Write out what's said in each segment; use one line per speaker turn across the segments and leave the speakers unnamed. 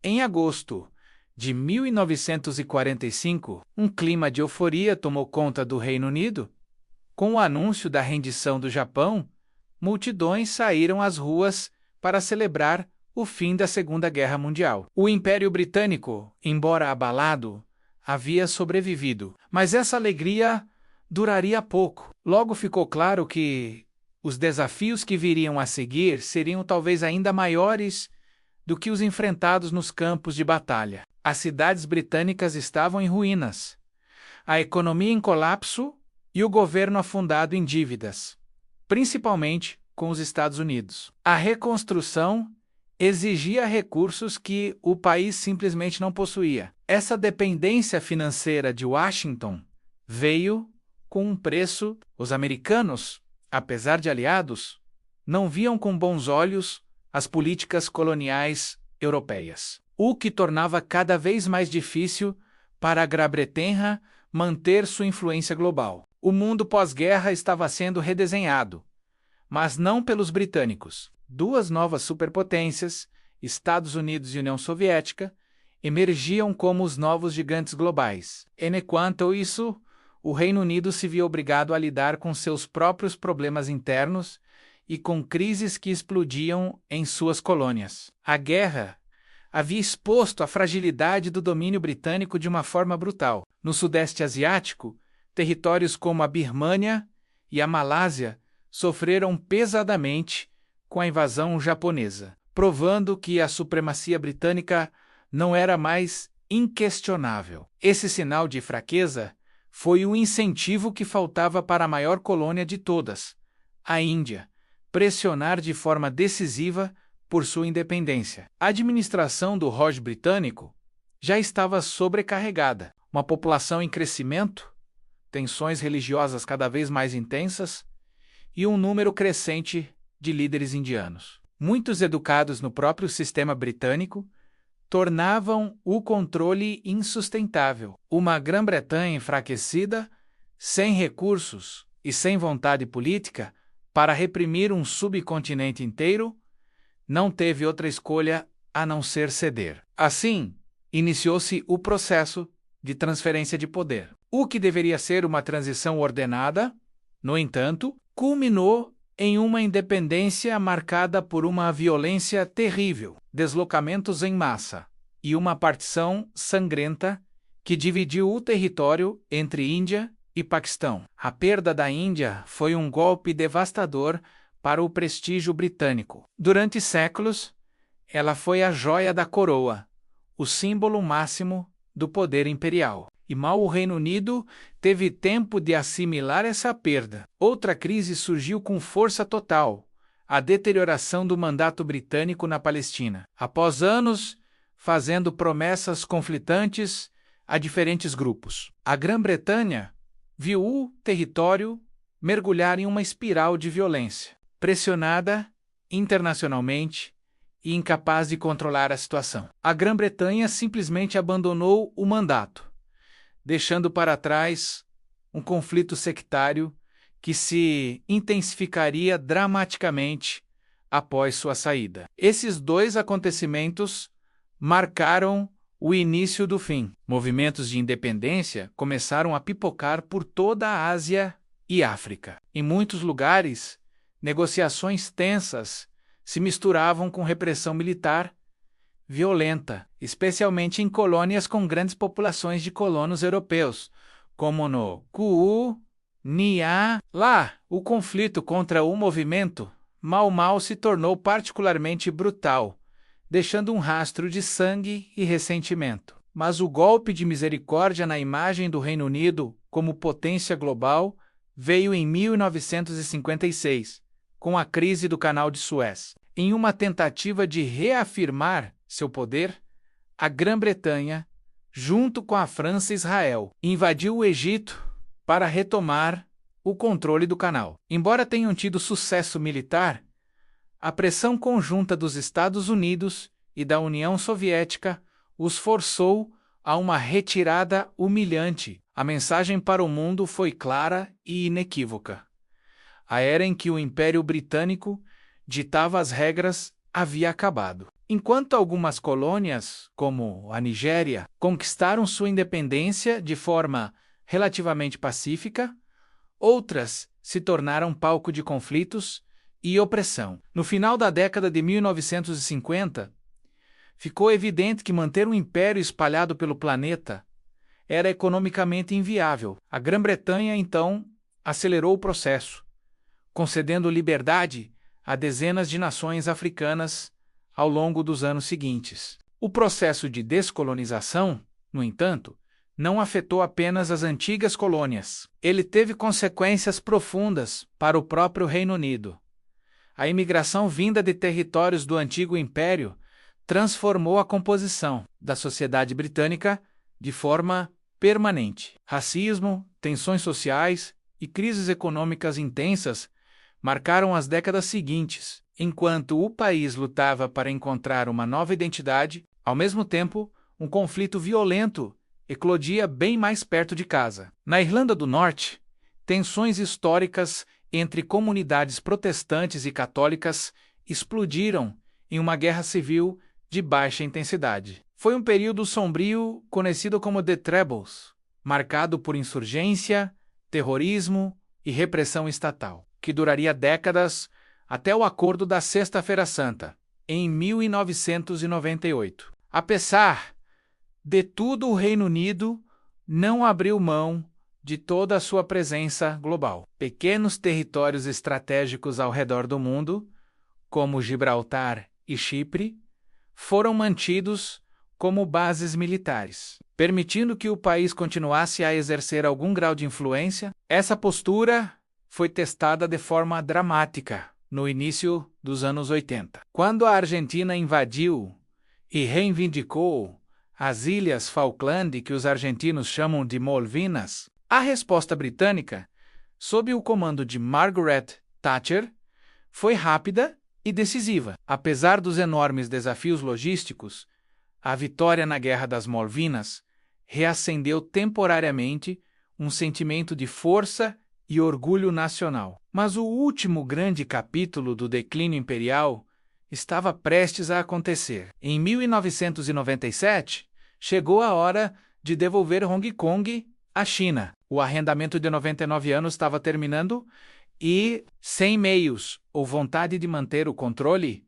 Em agosto de 1945, um clima de euforia tomou conta do Reino Unido. Com o anúncio da rendição do Japão, multidões saíram às ruas para celebrar o fim da Segunda Guerra Mundial. O Império Britânico, embora abalado, havia sobrevivido, mas essa alegria duraria pouco. Logo ficou claro que os desafios que viriam a seguir seriam talvez ainda maiores do que os enfrentados nos campos de batalha. As cidades britânicas estavam em ruínas, a economia em colapso e o governo afundado em dívidas, principalmente com os Estados Unidos. A reconstrução exigia recursos que o país simplesmente não possuía. Essa dependência financeira de Washington veio com um preço. Os americanos, apesar de aliados, não viam com bons olhos as políticas coloniais europeias, o que tornava cada vez mais difícil para a Grã-Bretanha manter sua influência global. O mundo pós-guerra estava sendo redesenhado, mas não pelos britânicos. Duas novas superpotências, Estados Unidos e União Soviética, emergiam como os novos gigantes globais. Enquanto isso, o Reino Unido se via obrigado a lidar com seus próprios problemas internos e com crises que explodiam em suas colônias. A guerra havia exposto a fragilidade do domínio britânico de uma forma brutal. No Sudeste Asiático, territórios como a Birmânia e a Malásia sofreram pesadamente com a invasão japonesa, provando que a supremacia britânica não era mais inquestionável. Esse sinal de fraqueza foi o incentivo que faltava para a maior colônia de todas, a Índia, pressionar de forma decisiva por sua independência. A administração do Raj britânico já estava sobrecarregada, uma população em crescimento, tensões religiosas cada vez mais intensas e um número crescente de líderes indianos. Muitos educados no próprio sistema britânico tornavam o controle insustentável. Uma Grã-Bretanha enfraquecida, sem recursos e sem vontade política para reprimir um subcontinente inteiro, não teve outra escolha a não ser ceder. Assim, iniciou-se o processo de transferência de poder. O que deveria ser uma transição ordenada, no entanto, culminou em uma independência marcada por uma violência terrível, deslocamentos em massa e uma partição sangrenta que dividiu o território entre Índia e Paquistão. A perda da Índia foi um golpe devastador para o prestígio britânico. Durante séculos, ela foi a joia da coroa, o símbolo máximo do poder imperial. E mal o Reino Unido teve tempo de assimilar essa perda. Outra crise surgiu com força total: a deterioração do mandato britânico na Palestina. Após anos fazendo promessas conflitantes a diferentes grupos, a Grã-Bretanha viu o território mergulhar em uma espiral de violência, pressionada internacionalmente e incapaz de controlar a situação. A Grã-Bretanha simplesmente abandonou o mandato, deixando para trás um conflito sectário que se intensificaria dramaticamente após sua saída. Esses dois acontecimentos marcaram o início do fim. Movimentos de independência começaram a pipocar por toda a Ásia e África. Em muitos lugares, negociações tensas se misturavam com repressão militar violenta, especialmente em colônias com grandes populações de colonos europeus, como no Guiana. Lá, o conflito contra o movimento Mau Mau se tornou particularmente brutal, deixando um rastro de sangue e ressentimento. Mas o golpe de misericórdia na imagem do Reino Unido como potência global veio em 1956, com a crise do Canal de Suez. Em uma tentativa de reafirmar seu poder, a Grã-Bretanha, junto com a França e Israel, invadiu o Egito para retomar o controle do canal. Embora tenham tido sucesso militar, a pressão conjunta dos Estados Unidos e da União Soviética os forçou a uma retirada humilhante. A mensagem para o mundo foi clara e inequívoca. A era em que o Império Britânico ditava as regras havia acabado. Enquanto algumas colônias, como a Nigéria, conquistaram sua independência de forma relativamente pacífica, outras se tornaram palco de conflitos e opressão. No final da década de 1950, ficou evidente que manter um império espalhado pelo planeta era economicamente inviável. A Grã-Bretanha, então, acelerou o processo, concedendo liberdade a dezenas de nações africanas ao longo dos anos seguintes. O processo de descolonização, no entanto, não afetou apenas as antigas colônias. Ele teve consequências profundas para o próprio Reino Unido. A imigração vinda de territórios do antigo império transformou a composição da sociedade britânica de forma permanente. Racismo, tensões sociais e crises econômicas intensas marcaram as décadas seguintes, enquanto o país lutava para encontrar uma nova identidade. Ao mesmo tempo, um conflito violento eclodia bem mais perto de casa. Na Irlanda do Norte, tensões históricas entre comunidades protestantes e católicas explodiram em uma guerra civil de baixa intensidade. Foi um período sombrio conhecido como The Troubles, marcado por insurgência, terrorismo e repressão estatal, que duraria décadas até o Acordo da Sexta-feira Santa, em 1998. Apesar de tudo, o Reino Unido não abriu mão de toda a sua presença global. Pequenos territórios estratégicos ao redor do mundo, como Gibraltar e Chipre, foram mantidos como bases militares, permitindo que o país continuasse a exercer algum grau de influência. Essa postura foi testada de forma dramática no início dos anos 80, quando a Argentina invadiu e reivindicou as Ilhas Falkland, que os argentinos chamam de Malvinas. A resposta britânica, sob o comando de Margaret Thatcher, foi rápida e decisiva. Apesar dos enormes desafios logísticos, a vitória na Guerra das Malvinas reacendeu temporariamente um sentimento de força e orgulho nacional. Mas o último grande capítulo do declínio imperial estava prestes a acontecer. Em 1997, chegou a hora de devolver Hong Kong à China. O arrendamento de 99 anos estava terminando e, sem meios ou vontade de manter o controle,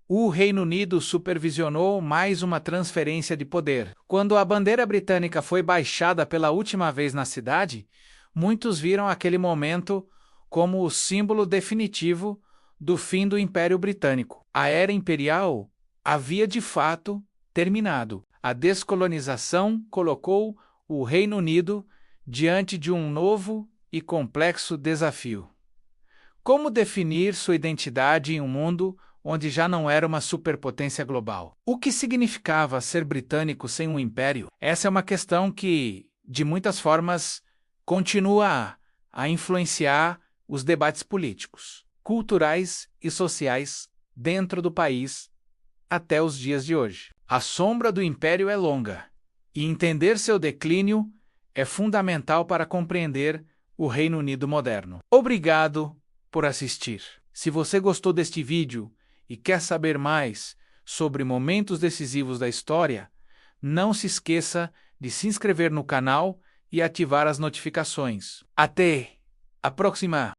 o Reino Unido supervisionou mais uma transferência de poder. Quando a bandeira britânica foi baixada pela última vez na cidade, muitos viram aquele momento como o símbolo definitivo do fim do Império Britânico. A era imperial havia de fato terminado. A descolonização colocou o Reino Unido diante de um novo e complexo desafio. Como definir sua identidade em um mundo onde já não era uma superpotência global? O que significava ser britânico sem um império? Essa é uma questão que, de muitas formas, continua a influenciar os debates políticos, culturais e sociais dentro do país até os dias de hoje. A sombra do império é longa, e entender seu declínio é fundamental para compreender o Reino Unido moderno. Obrigado por assistir. Se você gostou deste vídeo e quer saber mais sobre momentos decisivos da história, não se esqueça de se inscrever no canal e ativar as notificações. Até a próxima!